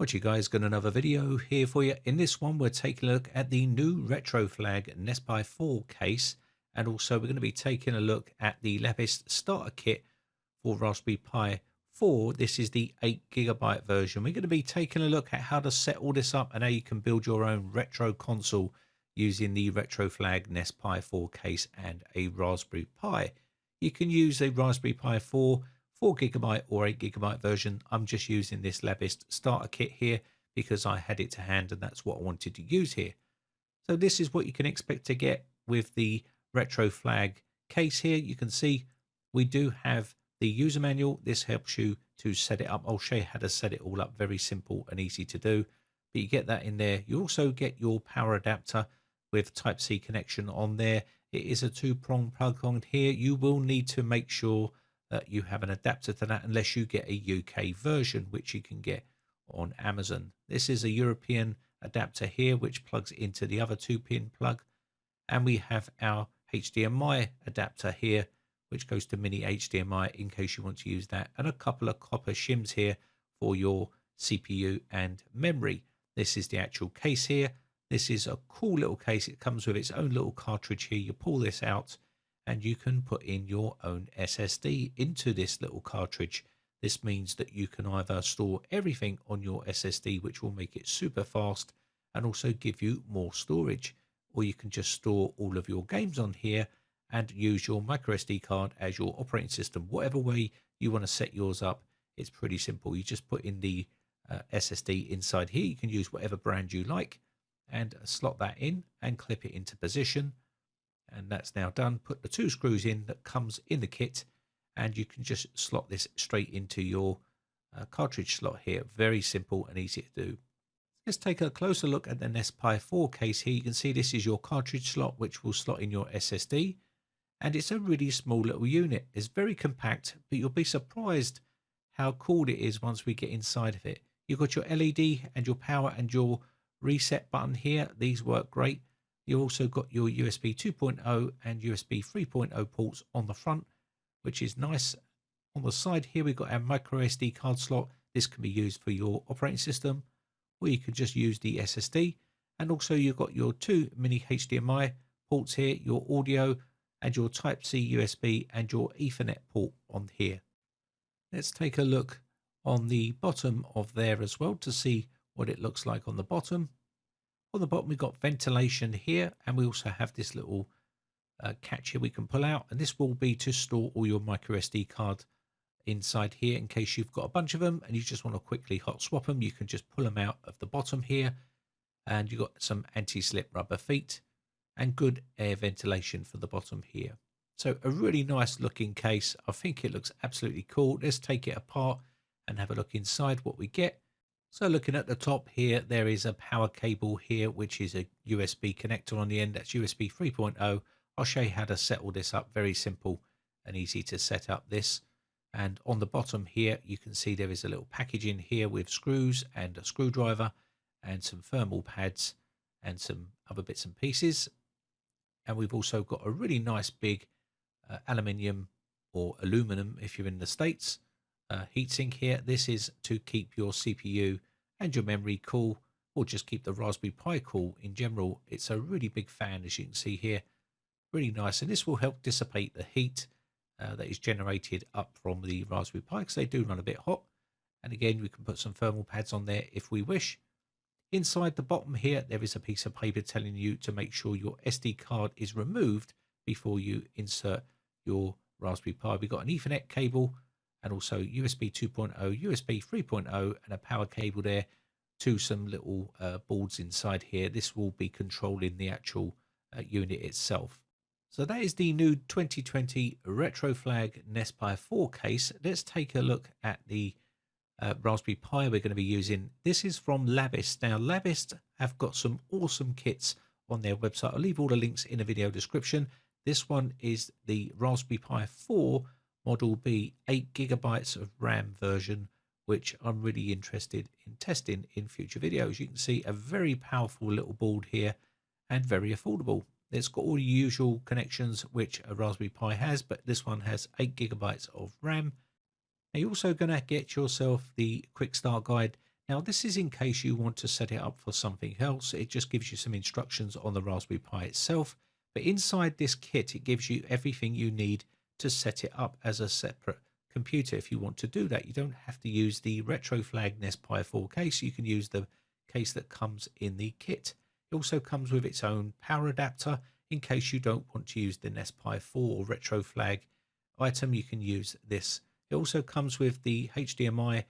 What you guys, got another video here for you. In this one we're taking a look at the new RetroFlag NesPi 4 case, and also we're going to be taking a look at the LABISTS starter kit for Raspberry Pi 4. This is the 8GB version. We're going to be taking a look at how to set all this up and how you can build your own retro console using the RetroFlag NesPi 4 case and a Raspberry Pi. You can use a Raspberry Pi 4GB or 8GB version. I'm just using this LABISTS starter kit here because I had it to hand and that's what I wanted to use here. So this is what you can expect to get with the RetroFlag case here. You can see we do have the user manual. This helps you to set it up. I'll show you how to set it all up. Very simple and easy to do, but you get that in there. You also get your power adapter with Type-C connection on there. It is a 2-prong plug on here. You will need to make sure that you have an adapter to that unless you get a UK version, which you can get on Amazon. This is a European adapter here, which plugs into the other 2-pin plug. And we have our HDMI adapter here, which goes to mini HDMI in case you want to use that. And a couple of copper shims here for your CPU and memory. This is the actual case here. This is a cool little case. It comes with its own little cartridge here. You pull this out and you can put in your own SSD into this little cartridge. This means that you can either store everything on your SSD, which will make it super fast and also give you more storage, or you can just store all of your games on here and use your micro SD card as your operating system. Whatever way you want to set yours up, it's pretty simple. You just put in the SSD inside here. You can use whatever brand you like and slot that in and clip it into position. And that's now done. Put the 2 screws in that comes in the kit, and you can just slot this straight into your cartridge slot here. Very simple and easy to do. Let's take a closer look at the NesPi 4 case here. You can see this is your cartridge slot, which will slot in your SSD. And it's a really small little unit. It's very compact, but you'll be surprised how cool it is once we get inside of it. You've got your LED and your power and your reset button here. These work great. You've also got your USB 2.0 and USB 3.0 ports on the front, which is nice. On the side here, we've got our micro SD card slot. This can be used for your operating system, or you can just use the SSD. And also you've got your 2 mini HDMI ports here, your audio and your Type-C USB and your Ethernet port on here. Let's take a look on the bottom of there as well to see what it looks like on the bottom. On the bottom, we've got ventilation here, and we also have this little catch here we can pull out, and this will be to store all your micro SD card inside here in case you've got a bunch of them and you just want to quickly hot swap them. You can just pull them out of the bottom here, and you've got some anti-slip rubber feet and good air ventilation for the bottom here. So a really nice looking case. I think it looks absolutely cool. Let's take it apart and have a look inside what we get. So looking at the top here, there is a power cable here, which is a USB connector on the end. That's USB 3.0. I'll show you how to set all this up. Very simple and easy to set up this. And on the bottom here, you can see there is a little package in here with screws and a screwdriver and some thermal pads and some other bits and pieces. And we've also got a really nice big aluminium or aluminum if you're in the States heatsink here. This is to keep your CPU and your memory cool, or just keep the Raspberry Pi cool in general. It's a really big fan, as you can see here. Really nice, and this will help dissipate the heat that is generated up from the Raspberry Pi, because they do run a bit hot. And again, we can put some thermal pads on there if we wish. Inside the bottom here, there is a piece of paper telling you to make sure your SD card is removed before you insert your Raspberry Pi. We've got an Ethernet cable and also USB 2.0, USB 3.0, and a power cable there to some little boards inside here. This will be controlling the actual unit itself. So that is the new 2020 RetroFlag NesPi 4 case. Let's take a look at the Raspberry Pi we're going to be using. This is from LABISTS. Now, LABISTS have got some awesome kits on their website. I'll leave all the links in the video description. This one is the Raspberry Pi 4 Model B 8GB of RAM version, which I'm really interested in testing in future videos. You can see a very powerful little board here and very affordable. It's got all the usual connections which a Raspberry Pi has, but this one has 8GB of RAM. Now, you're also going to get yourself the quick start guide. Now this is in case you want to set it up for something else. It just gives you some instructions on the Raspberry Pi itself, but inside this kit it gives you everything you need to set it up as a separate computer. If you want to do that, you don't have to use the RetroFlag NesPi 4 case. You can use the case that comes in the kit. It also comes with its own power adapter in case you don't want to use the NesPi 4 or RetroFlag item. You can use this. It also comes with the HDMI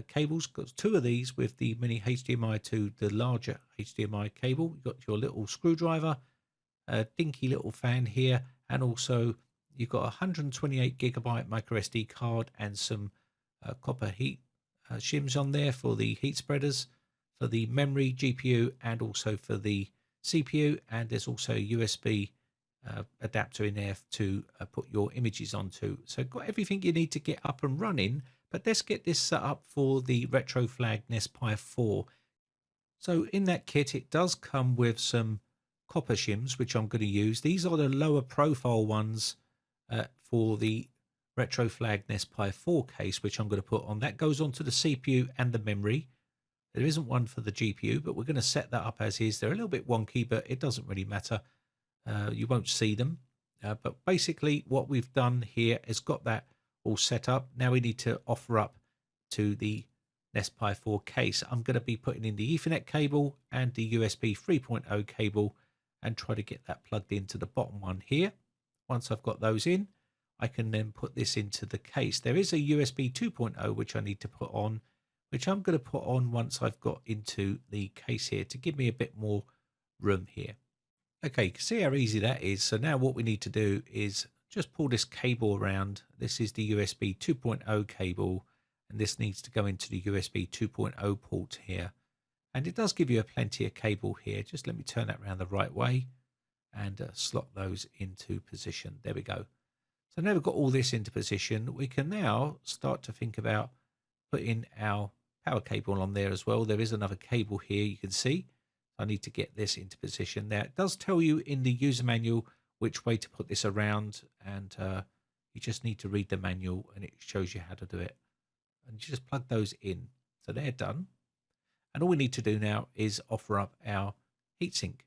cables. Got two of these with the mini HDMI to the larger HDMI cable. You've got your little screwdriver, a dinky little fan here, and also you've got a 128 gigabyte micro SD card and some copper heat shims on there for the heat spreaders, for the memory, GPU, and also for the CPU. And there's also a USB adapter in there to put your images onto. So got everything you need to get up and running. But let's get this set up for the RetroFlag NesPi 4. So in that kit, it does come with some copper shims, which I'm going to use. These are the lower profile ones for the RetroFlag NesPi 4 case, which I'm going to put on. That goes onto the CPU and the memory. There isn't one for the GPU, but we're going to set that up as is. They're a little bit wonky, but it doesn't really matter. You won't see them. But basically what we've done here is got that all set up. Now we need to offer up to the NesPi 4 case. I'm going to be putting in the Ethernet cable and the USB 3.0 cable and try to get that plugged into the bottom one here. Once I've got those in, I can then put this into the case. There is a USB 2.0 which I need to put on, which I'm going to put on once I've got into the case here to give me a bit more room here. Okay, you can see how easy that is. So now what we need to do is just pull this cable around. This is the USB 2.0 cable, and this needs to go into the USB 2.0 port here. And it does give you a plenty of cable here. Just let me turn that around the right way and slot those into position. There we go. So now we've got all this into position, we can now start to think about putting our power cable on there as well. There is another cable here, you can see. I need to get this into position. Now it does tell you in the user manual which way to put this around, and you just need to read the manual and it shows you how to do it. And you just plug those in. So they're done. And all we need to do now is offer up our heatsink.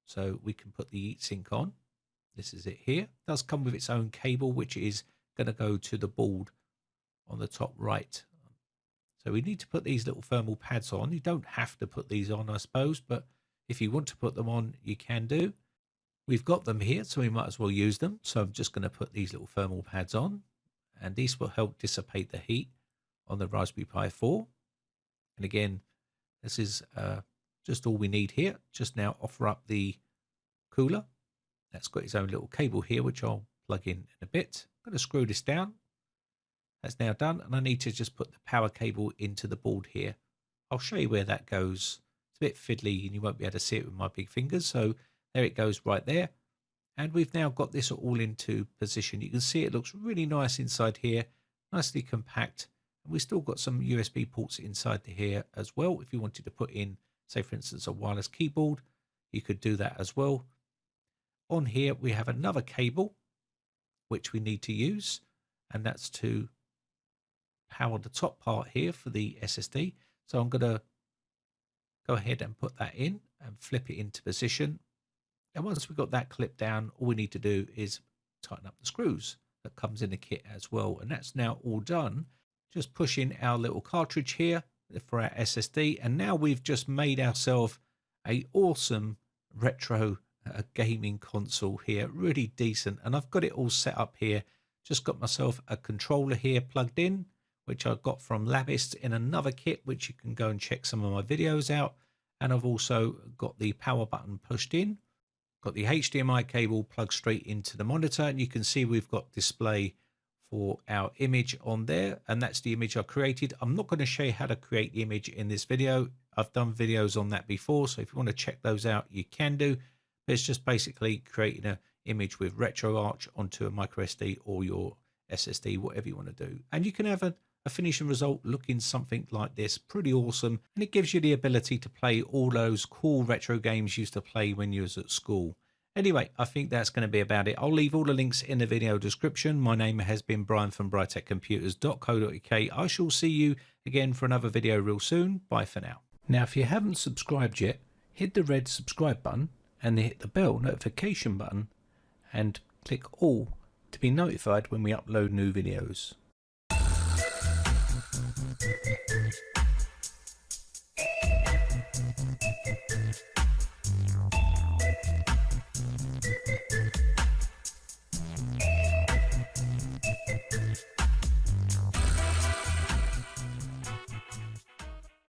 So we can put the heatsink on. This is it here. It does come with its own cable, which is going to go to the board on the top right. So we need to put these little thermal pads on. You don't have to put these on, I suppose, but if you want to put them on, you can do. We've got them here, so we might as well use them. So I'm just going to put these little thermal pads on, and these will help dissipate the heat on the Raspberry Pi 4. And again, this is just all we need here. Just now offer up the cooler. That's got its own little cable here, which I'll plug in a bit. I'm going to screw this down. That's now done, and I need to just put the power cable into the board here. I'll show you where that goes. It's a bit fiddly and you won't be able to see it with my big fingers. So there it goes right there. And we've now got this all into position. You can see it looks really nice inside here, nicely compact. And we've still got some USB ports inside here as well. If you wanted to put in, say for instance, a wireless keyboard, you could do that as well. On here we have another cable which we need to use, and that's to power the top part here for the SSD. So I'm going to go ahead and put that in and flip it into position. And once we've got that clipped down, all we need to do is tighten up the screws that comes in the kit as well. And that's now all done. Just push in our little cartridge here for our SSD. And now we've just made ourselves a awesome retro gaming console here, really decent. And I've got it all set up here. Just got myself a controller here plugged in, which I got from LABISTS in another kit, which you can go and check some of my videos out. And I've also got the power button pushed in, got the HDMI cable plugged straight into the monitor, and you can see we've got display for our image on there, and that's the image I created. I'm not going to show you how to create the image in this video. I've done videos on that before, so if you want to check those out, you can do. But it's just basically creating an image with RetroArch onto a micro SD or your SSD, whatever you want to do. And you can have a finishing result looking something like this, pretty awesome. And it gives you the ability to play all those cool retro games you used to play when you was at school. Anyway, I think that's going to be about it. I'll leave all the links in the video description. My name has been Brian from briteccomputers.co.uk. I shall see you again for another video real soon. Bye for now. Now, if you haven't subscribed yet, hit the red subscribe button and then hit the bell notification button and click all to be notified when we upload new videos.